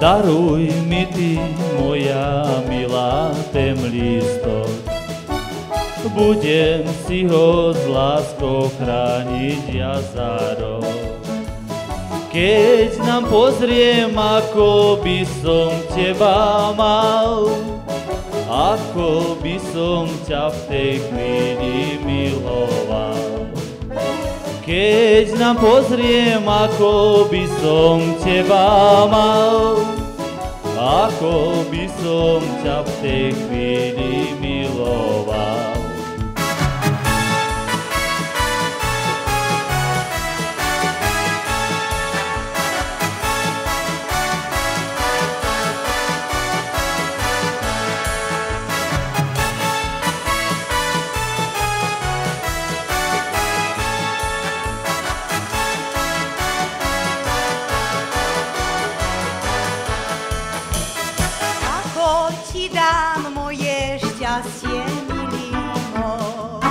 Daruj mi ty, moja milá, ten lístok. Budem si ho s láskou chrániť ja za rok. Keď nám pozriem, ako by som teba mal, ako by som ťa v tej chvíli miloval. Keď nám pozriem, ako by som teba mal, ako by som ťa v tej chvíli miloval. Ti dám moje šťastie, milý môj.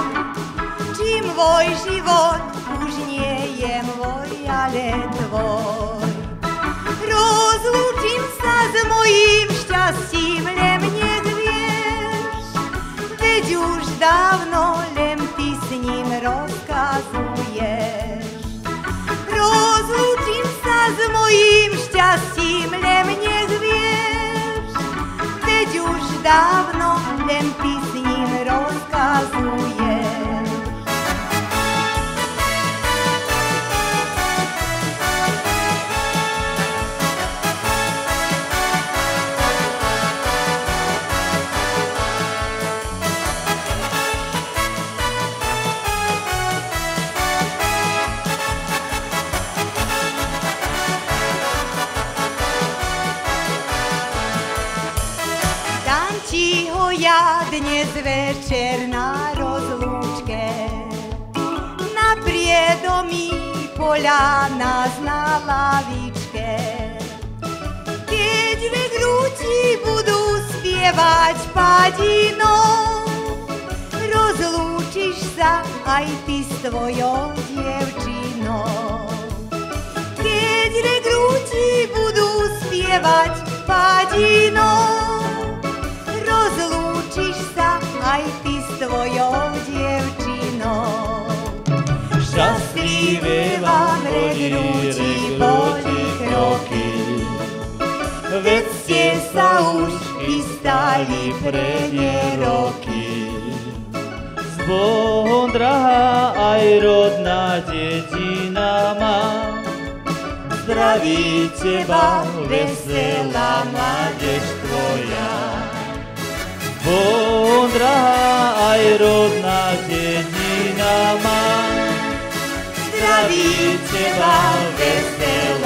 Čím môj život už nie je môj, ale tvoj. Rozlúčim sa s mojím šťastím, len nech vieš, veď už dávno len ty s ním rozkazuješ. Rozlúčim sa s mojím šťastím, len nech vieš, veď už dávno len ty s ním rozkazuješ. Ti ho ja dnes večer na rozlúčke, na priedomí poľa na lavičke. Keď ve grúti budú spievať padinou, rozlúčiš sa aj ty s tvojou dievčinou. Keď ve grúti budú spievať padinou, rozlúčiš sa aj ty s tvojou dievčinou. Šťastlivé vám regrúti roky, veď ste sa už chystali pre ne roky. S Bohom, drahá, aj rodná dedina má, zdraví teba, veselá mládež tvoja. Bohom, drahá, aj rodná dedina má, zdraví teba, veselá